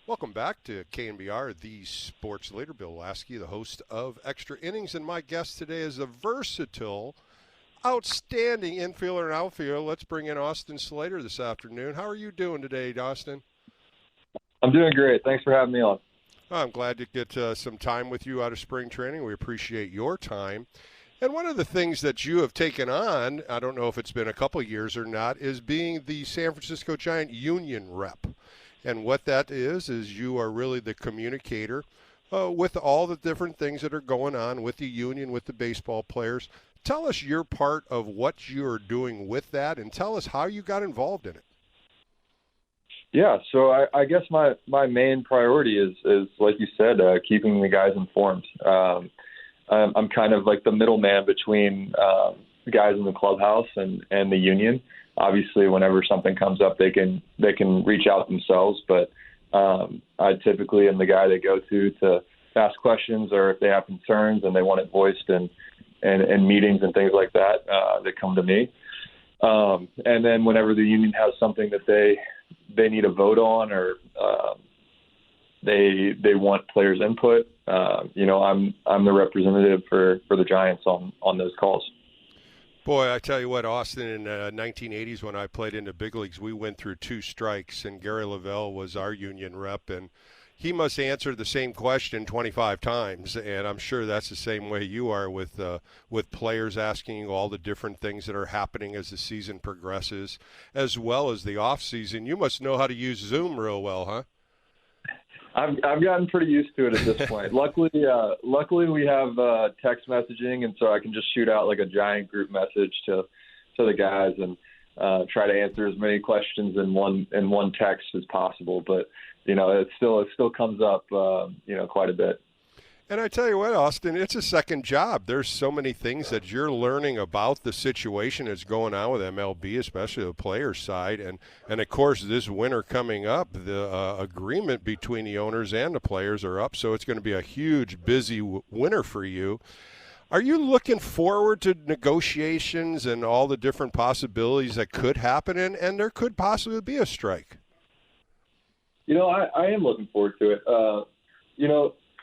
Welcome back to KNBR, the sports leader. Bill Lasky, the host of Extra Innings, and my guest today is a versatile, outstanding infielder and outfielder. Let's bring in Austin Slater this afternoon. How are you doing today, Austin? I'm doing great. Thanks for having me on. I'm glad to get some time with you out of spring training. We appreciate your time. And one of the things that you have taken on, I don't know if it's been a couple of years or not, is being the San Francisco Giant union rep. And what that is you are really the communicator with all the different things that are going on with the union, with the baseball players. Tell us your part of what you're doing with that, and tell us how you got involved in it. Yeah, so I guess my main priority is like you said, keeping the guys informed. I'm kind of like the middleman between the guys in the clubhouse and the union. Obviously, whenever something comes up, they can reach out themselves. But I typically am the guy they go to ask questions, or if they have concerns and they want it voiced in meetings and things like that, they come to me. And then whenever the union has something that they need a vote on, or they want players' input, I'm the representative for the Giants on those calls. Boy, I tell you what, Austin, in the 1980s when I played in the big leagues, we went through two strikes, and Gary Lavelle was our union rep, and he must answer the same question 25 times, and I'm sure that's the same way you are with players asking you all the different things that are happening as the season progresses, as well as the off season. You must know how to use Zoom real well, huh? I've gotten pretty used to it at this point. Luckily we have text messaging, and so I can just shoot out like a giant group message to the guys and try to answer as many questions in one text as possible. But it still comes up quite a bit. And I tell you what, Austin, it's a second job. There's so many things that you're learning about the situation that's going on with MLB, especially the players' side. And of course, this winter coming up, the agreement between the owners and the players are up, so it's going to be a huge, busy winter for you. Are you looking forward to negotiations and all the different possibilities that could happen, and there could possibly be a strike? I am looking forward to it.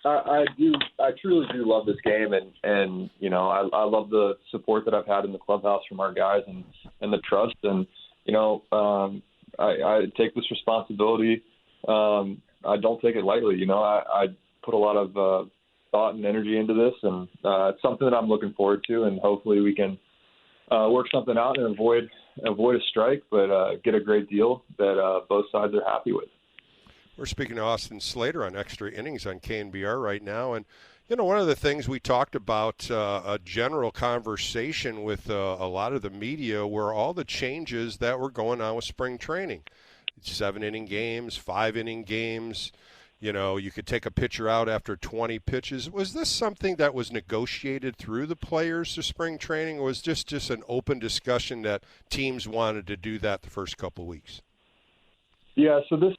I truly do love this game, and I love the support that I've had in the clubhouse from our guys and the trust, and I take this responsibility. I don't take it lightly. I put a lot of thought and energy into this, and it's something that I'm looking forward to, and hopefully we can work something out and avoid a strike, but get a great deal that both sides are happy with. We're speaking to Austin Slater on Extra Innings on KNBR right now. And, one of the things we talked about, a general conversation with a lot of the media, were all the changes that were going on with spring training. 7-inning games, 5-inning games. You could take a pitcher out after 20 pitches. Was this something that was negotiated through the players to spring training, or was this just an open discussion that teams wanted to do that the first couple of weeks? Yeah, so this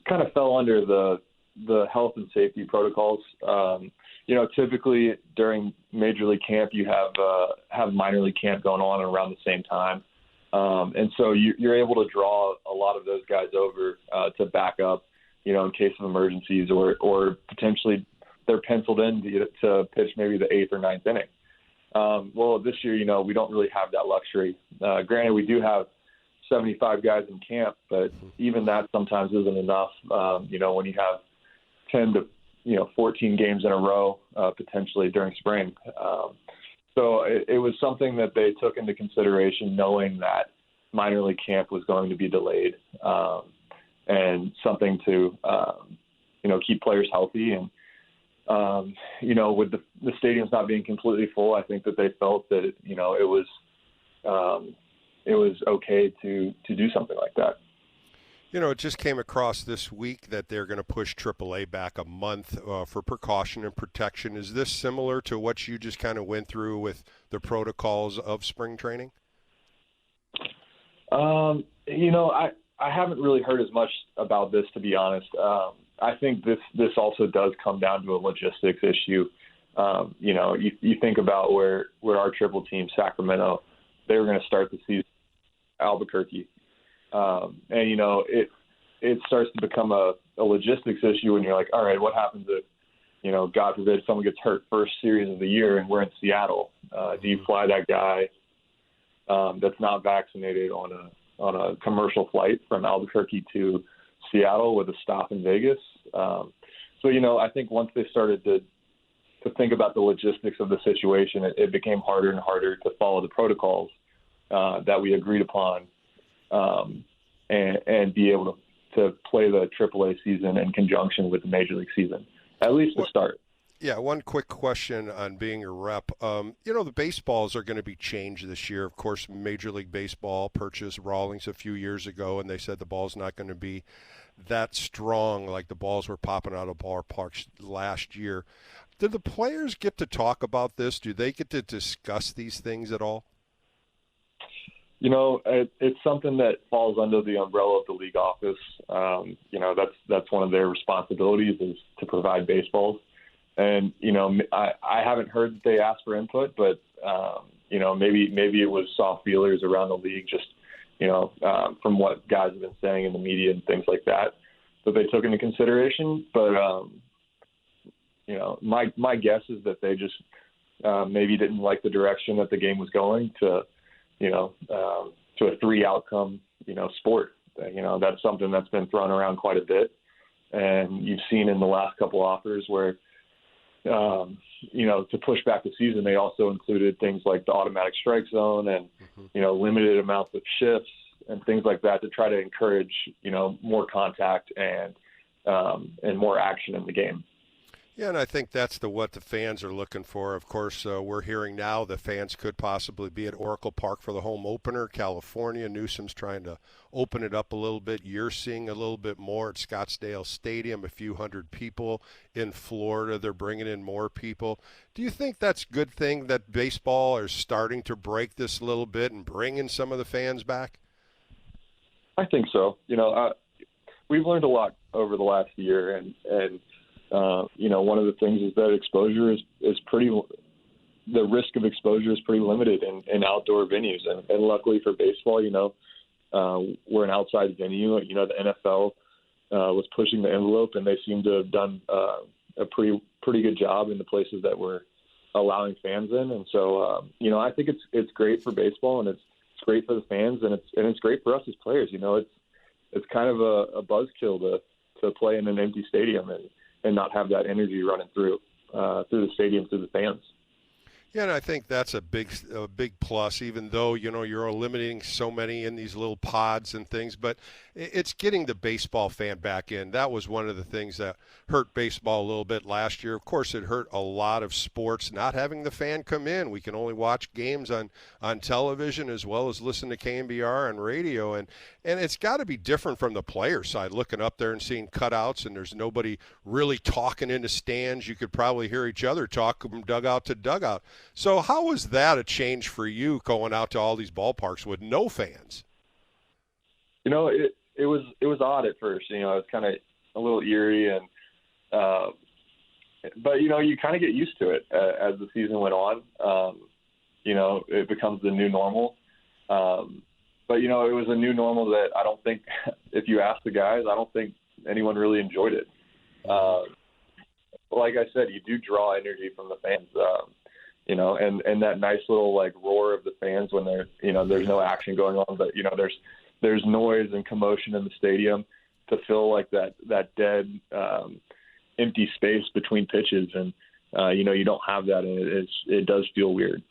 kind of fell under the health and safety protocols. Typically during Major League camp, you have minor league camp going on around the same time, and so you're able to draw a lot of those guys over to back up, in case of emergencies, or potentially they're penciled in to pitch maybe the 8th or 9th inning. Well, this year, we don't really have that luxury. Granted, we do have 75 guys in camp, but even that sometimes isn't enough, when you have 10 to 14 games in a row potentially during spring. So it was something that they took into consideration, knowing that minor league camp was going to be delayed, and something to keep players healthy. And with the stadiums not being completely full, I think that they felt that it was okay to do something like that. It just came across this week that they're going to push AAA back a month for precaution and protection. Is this similar to what you just kind of went through with the protocols of spring training? I haven't really heard as much about this, to be honest. I think this also does come down to a logistics issue. You think about where our triple team, Sacramento, they were going to start the season Albuquerque. And it starts to become a logistics issue when you're like, all right, what happens if, God forbid someone gets hurt first series of the year and we're in Seattle? Do you fly that guy that's not vaccinated on a commercial flight from Albuquerque to Seattle with a stop in Vegas? So, I think once they started to think about the logistics of the situation, it became harder and harder to follow the protocols that we agreed upon and be able to play the AAA season in conjunction with the Major League season, at least to start. Yeah, one quick question on being a rep. The baseballs are going to be changed this year. Of course, Major League Baseball purchased Rawlings a few years ago, and they said the ball's not going to be that strong like the balls were popping out of ballparks last year. Did the players get to talk about this? Do they get to discuss these things at all? It's something that falls under the umbrella of the league office. That's one of their responsibilities is to provide baseballs. And, I haven't heard that they asked for input, but, maybe it was soft feelers around the league, just, from what guys have been saying in the media and things like that they took into consideration. But, my guess is that they just maybe didn't like the direction that the game was going to a 3 outcome, sport. That's something that's been thrown around quite a bit. And you've seen in the last couple offers where, to push back the season, they also included things like the automatic strike zone and, limited amounts of shifts and things like that to try to encourage, more contact and more action in the game. Yeah, and I think that's what the fans are looking for. Of course, we're hearing now the fans could possibly be at Oracle Park for the home opener. California, Newsom's trying to open it up a little bit. You're seeing a little bit more at Scottsdale Stadium, a few hundred people. In Florida, they're bringing in more people. Do you think that's a good thing that baseball is starting to break this a little bit and bring in some of the fans back? I think so. We've learned a lot over the last year, and one of the things is that exposure is the risk of exposure is pretty limited in outdoor venues. And luckily for baseball, we're an outside venue. The NFL was pushing the envelope, and they seem to have done a pretty good job in the places that we're allowing fans in. And so, I think it's great for baseball, and it's great for the fans, and it's great for us as players. It's kind of a buzzkill to play in an empty stadium and not have that energy running through the stadium, through the fans. Yeah, and I think that's a big plus, even though, you're limiting so many in these little pods and things, but it's getting the baseball fan back in. That was one of the things that hurt baseball a little bit last year. Of course, it hurt a lot of sports not having the fan come in. We can only watch games on television as well as listen to KNBR on radio, and it's got to be different from the player side, looking up there and seeing cutouts, and there's nobody really talking in the stands. You could probably hear each other talk from dugout to dugout. So how was that a change for you going out to all these ballparks with no fans? It was odd at first. It was kind of a little eerie, and but you kind of get used to it as the season went on. It becomes the new normal. But it was a new normal that I don't think, if you ask the guys, I don't think anyone really enjoyed it. Like I said, you do draw energy from the fans. And that nice little roar of the fans when there's no action going on, but there's noise and commotion in the stadium to fill that dead empty space between pitches, and you don't have that, and it does feel weird.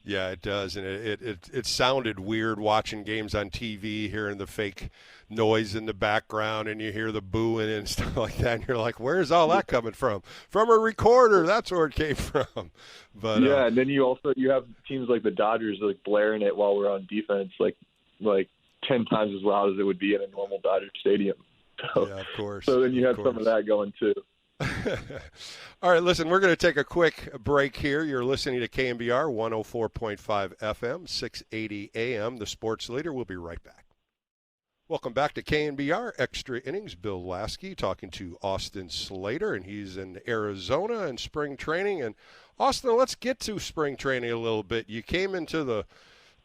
Yeah, it does, and it sounded weird watching games on TV, hearing the fake noise in the background, and you hear the booing and stuff like that, and you're like, "Where's all that coming from?" From a recorder. That's where it came from. But yeah, and then you have teams like the Dodgers blaring it while we're on defense, like 10 times as loud as it would be in a normal Dodger stadium. So, yeah, of course. So then you have some of that going too. All right, listen, we're going to take a quick break here. You're listening to KNBR 104.5 FM, 680 AM, the sports leader. We'll be right back. Welcome back to KNBR Extra Innings. Bill Lasky talking to Austin Slater, and he's in Arizona in spring training. And Austin, let's get to spring training a little bit. You came into the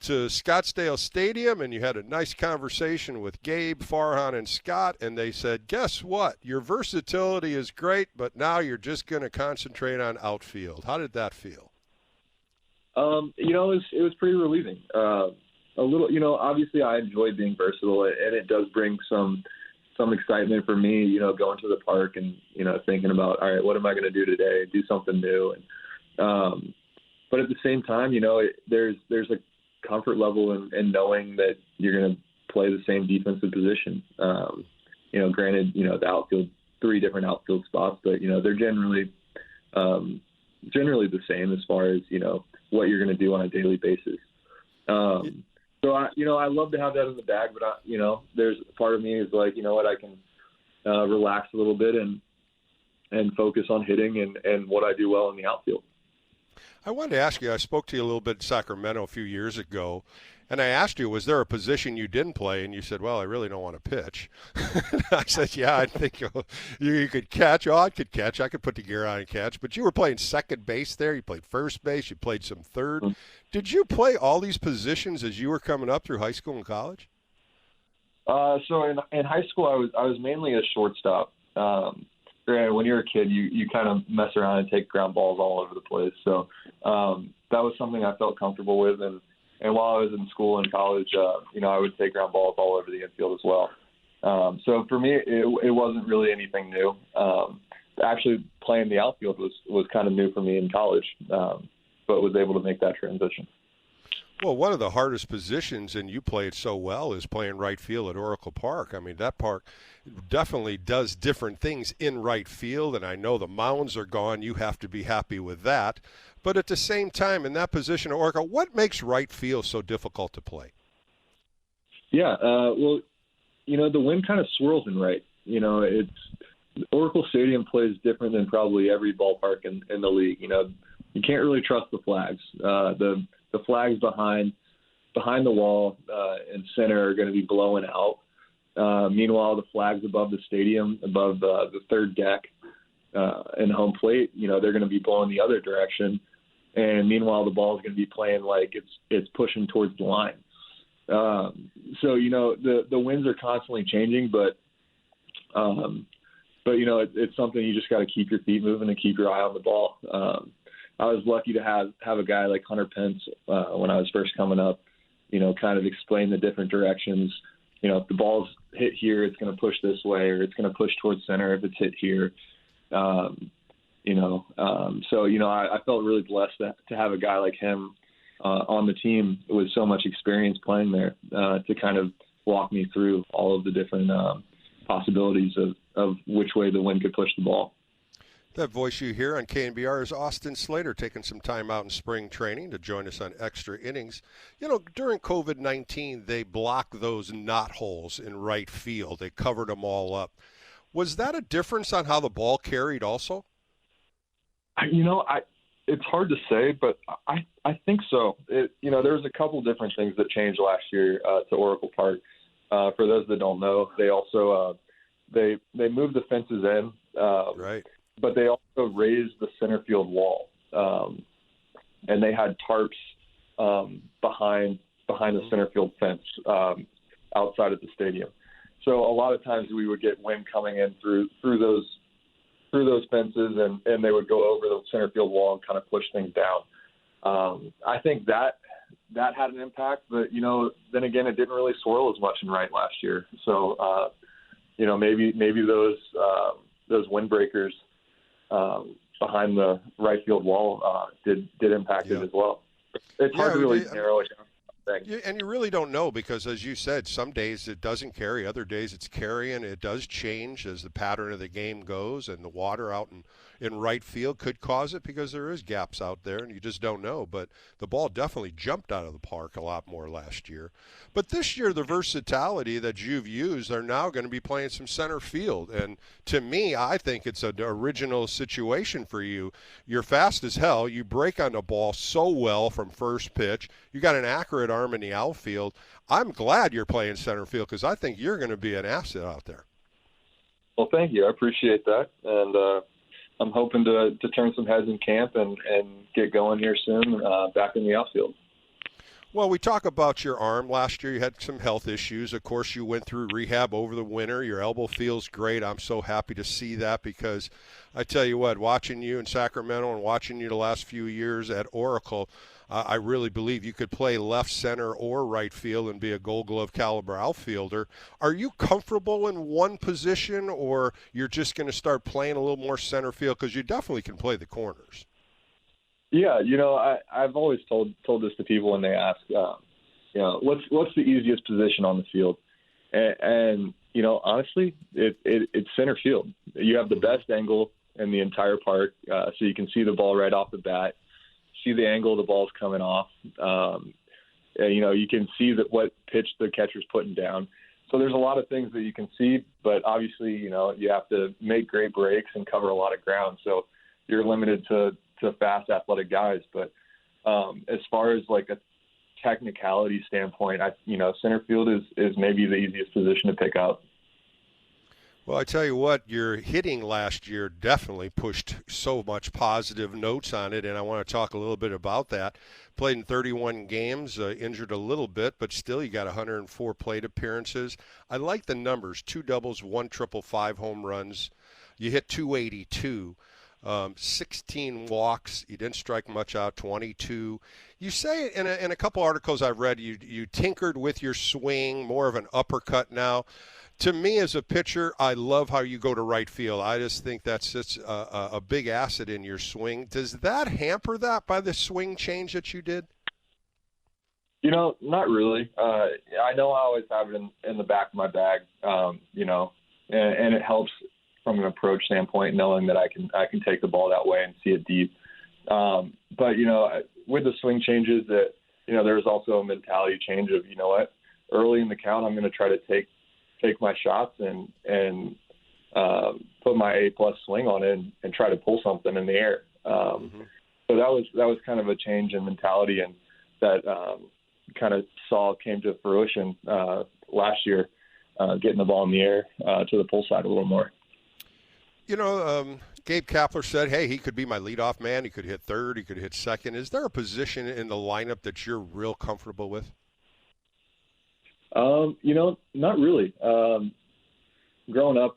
to Scottsdale Stadium and you had a nice conversation with Gabe, Farhan, and Scott, and they said, guess what? Your versatility is great, but now you're just going to concentrate on outfield. How did that feel? It was pretty relieving. A little, obviously I enjoy being versatile, and it does bring some excitement for me, going to the park and, thinking about, all right, what am I going to do today? Do something new. And, but at the same time, there's a comfort level in knowing that you're going to play the same defensive position. Granted, the outfield, 3 different outfield spots, but, they're generally the same as far as, what you're going to do on a daily basis. So I love to have that in the bag, but there's part of me is like, I can relax a little bit and focus on hitting and what I do well in the outfield. I wanted to ask you, I spoke to you a little bit in Sacramento a few years ago, and I asked you, was there a position you didn't play? And you said, well, I really don't want to pitch. I said, yeah, I think you could catch. Oh, I could catch. I could put the gear on and catch. But you were playing second base there. You played first base. You played some third. Mm-hmm. Did you play all these positions as you were coming up through high school and college? So in high school, I was mainly a shortstop. Granted, when you're a kid, you kind of mess around and take ground balls all over the place. So that was something I felt comfortable with. And while I was in school and college, I would take ground balls all over the infield as well. So for me, it wasn't really anything new. Actually, playing the outfield was kind of new for me in college, but was able to make that transition. Well, one of the hardest positions, and you played so well, is playing right field at Oracle Park. I mean, that park definitely does different things in right field, and I know the mounds are gone. You have to be happy with that. But at the same time, in that position at Oracle, what makes right field so difficult to play? Yeah, well, the wind kind of swirls in right. Oracle Stadium plays different than probably every ballpark in the league. You can't really trust the flags. The flags behind the wall and center are going to be blowing out. Meanwhile, the flags above the stadium, above the third deck and home plate, they're going to be blowing the other direction. And meanwhile, the ball is going to be playing like it's pushing towards the line. So the winds are constantly changing, but it's something you just got to keep your feet moving and keep your eye on the ball. I was lucky to have a guy like Hunter Pence when I was first coming up, kind of explain the different directions. If the ball's hit here, it's going to push this way, or it's going to push towards center if it's hit here. I felt really blessed to have a guy like him on the team with so much experience playing there to kind of walk me through all of the different possibilities of which way the wind could push the ball. That voice you hear on KNBR is Austin Slater, taking some time out in spring training to join us on Extra Innings. During COVID-19, they blocked those knot holes in right field. They covered them all up. Was that a difference on how the ball carried also? It's hard to say, but I think so. There was a couple different things that changed last year to Oracle Park. For those that don't know, they also they moved the fences in. Right. But they also raised the center field wall, and they had tarps behind the center field fence outside of the stadium. So a lot of times we would get wind coming in through those fences, and they would go over the center field wall and kind of push things down. I think that had an impact, but then again, it didn't really swirl as much in right last year. So maybe those windbreakers behind the right field wall did impact it as well. It's hard to really narrow it down. And you really don't know because, as you said, some days it doesn't carry, other days it's carrying. It does change as the pattern of the game goes, and the water out in right field could cause it because there is gaps out there, and you just don't know. But the ball definitely jumped out of the park a lot more last year. But this year, the versatility that you've used, they're now going to be playing some center field. And to me, I think it's an original situation for you. You're fast as hell. You break on the ball so well from first pitch. You got an accurate arm in the outfield. I'm glad you're playing center field because I think you're going to be an asset out there. Well, thank you. I appreciate that. And I'm hoping to turn some heads in camp and get going here soon back in the outfield. Well, we talk about your arm. Last year you had some health issues. Of course, you went through rehab over the winter. Your elbow feels great. I'm so happy to see that because I tell you what, watching you in Sacramento and watching you the last few years at Oracle, I really believe you could play left, center, or right field and be a Gold Glove caliber outfielder. Are you comfortable in one position, or you're just going to start playing a little more center field because you definitely can play the corners? Yeah, I've always told this to people when they ask, what's the easiest position on the field, and honestly, it's center field. You have the best angle in the entire park, so you can see the ball right off the bat, see the angle the ball's coming off. You can see what pitch the catcher's putting down. So there's a lot of things that you can see, but obviously, you have to make great breaks and cover a lot of ground. So you're limited to fast athletic guys. But as far as like a technicality standpoint, center field is maybe the easiest position to pick up. Well, I tell you what, your hitting last year definitely pushed so much positive notes on it, and I want to talk a little bit about that. Played in 31 games, injured a little bit, but still you got 104 plate appearances. I like the numbers, 2 doubles, 1 triple, 5 home runs. You hit 282. 16 walks. You didn't strike much out, 22. You say in a couple articles I've read, you tinkered with your swing, more of an uppercut now. To me as a pitcher, I love how you go to right field. I just think that's such a big asset in your swing. Does that hamper that by the swing change that you did? Not really. I know I always have it in the back of my bag, and it helps from an approach standpoint, knowing that I can take the ball that way and see it deep. But with the swing changes, that there's also a mentality change of early in the count I'm going to try to take my shots and put my A+ swing on it and try to pull something in the air. So that was kind of a change in mentality, and that kind of came to fruition last year, getting the ball in the air to the pull side a little more. Gabe Kapler said, hey, he could be my leadoff man. He could hit third. He could hit second. Is there a position in the lineup that you're real comfortable with? Not really. Growing up,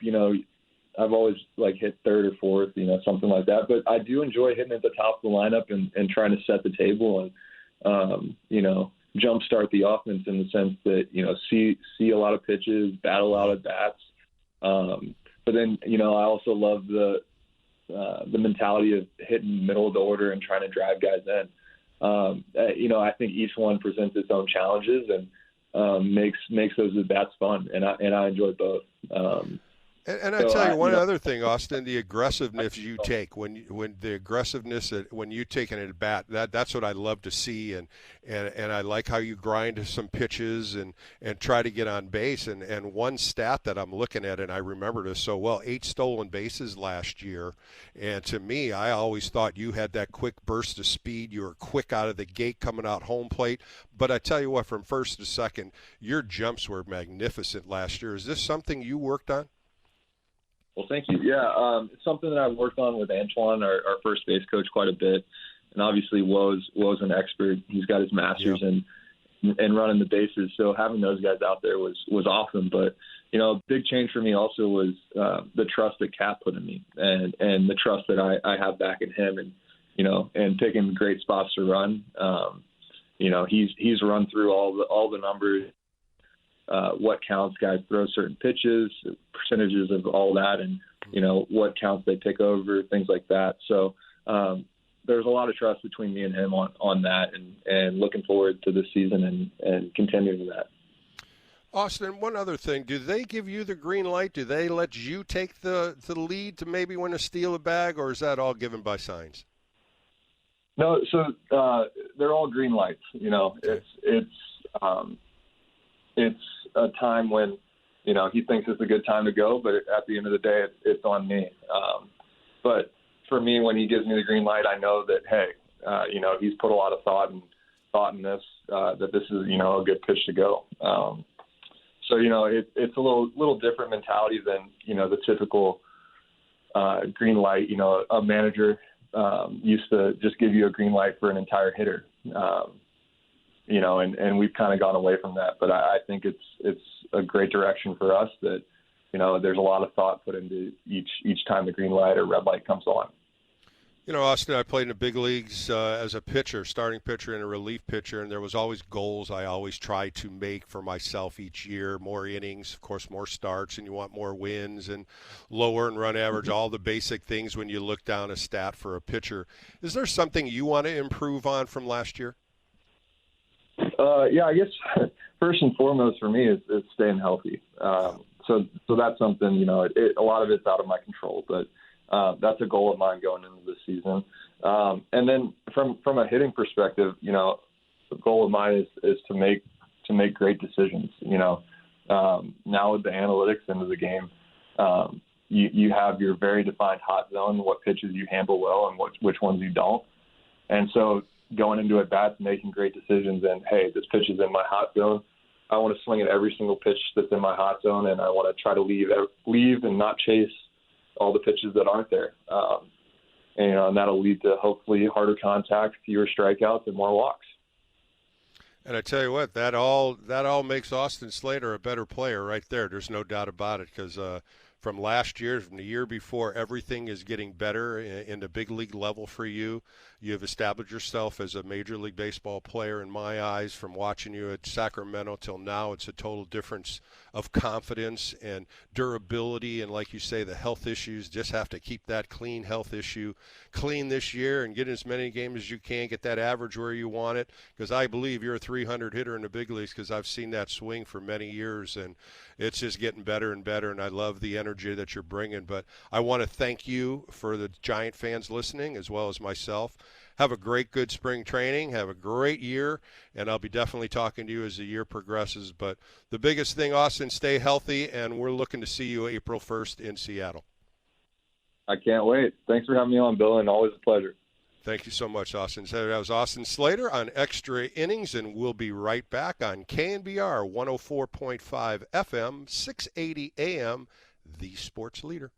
I've alwaase hit third or fourth, something like that. But I do enjoy hitting at the top of the lineup and trying to set the table and, jumpstart the offense in the sense that, see a lot of pitches, battle out at bats. But then, I also love the mentality of hitting middle of the order and trying to drive guys in. I think each one presents its own challenges and makes those at bats fun, and I enjoy both. And I tell you one other thing, Austin, the aggressiveness you take when you take an at bat, that's what I love to see, and I like how you grind some pitches and try to get on base. And one stat that I'm looking at, and I remember this so well, 8 stolen bases last year. And to me, I always thought you had that quick burst of speed. You were quick out of the gate coming out home plate. But I tell you what, from first to second, your jumps were magnificent last year. Is this something you worked on? Well, thank you. Yeah, it's something that I've worked on with Antoine, our first base coach, quite a bit. And obviously Wo's an expert. He's got his master's in running the bases. So having those guys out there was awesome. But, a big change for me also was the trust that Cap put in me and the trust that I have back in him and picking great spots to run. He's run through all the numbers. What counts guys throw certain pitches, percentages of all that, and what counts they pick over, things like that. So there's a lot of trust between me and him on that, and looking forward to this season and continuing that. Austin, one other thing. Do they give you the green light? Do they let you take the lead to maybe win a steal a bag, or is that all given by signs? No, so they're all green lights. Okay. It's a time when, he thinks it's a good time to go, but at the end of the day, it's on me. But for me, when he gives me the green light, I know that, hey, he's put a lot of thought in this, that this is, a good pitch to go. So, it's a little different mentality than, the typical green light. A manager used to just give you a green light for an entire hitter. and we've kind of gone away from that. But I think it's a great direction for us that, there's a lot of thought put into each time the green light or red light comes on. Austin, I played in the big leagues as a pitcher, starting pitcher and a relief pitcher, and there was always goals I always tried to make for myself each year. More innings, of course, more starts, and you want more wins and lower and run average, all the basic things when you look down a stat for a pitcher. Is there something you want to improve on from last year? Yeah, I guess first and foremost for me is staying healthy. So that's something, a lot of it's out of my control, but that's a goal of mine going into this season. And then from a hitting perspective, the goal of mine is to make great decisions. Now with the analytics into the game, you have your very defined hot zone, what pitches you handle well and which ones you don't. And so going into at bats, making great decisions, and hey, this pitch is in my hot zone. I want to swing at every single pitch that's in my hot zone, and I want to try to leave and not chase all the pitches that aren't there. And that'll lead to hopefully harder contact, fewer strikeouts, and more walks. And I tell you what, that all makes Austin Slater a better player right there. There's no doubt about it, because from last year, from the year before, everything is getting better in the big league level for you. You have established yourself as a Major League Baseball player in my eyes. From watching you at Sacramento till now, it's a total difference of confidence and durability. And like you say, the health issues, just have to keep that clean health issue clean this year and get as many games as you can, get that average where you want it, because I believe you're a 300 hitter in the big leagues, because I've seen that swing for many years, and it's just getting better and better, and I love the energy that you're bringing. But I want to thank you for the Giant fans listening, as well as myself. Have a great, good spring training. Have a great year, and I'll be definitely talking to you as the year progresses. But the biggest thing, Austin, stay healthy, and we're looking to see you April 1st in Seattle. I can't wait. Thanks for having me on, Bill, and always a pleasure. Thank you so much, Austin. So that was Austin Slater on Extra Innings, and we'll be right back on KNBR 104.5 FM, 680 AM, the sports leader.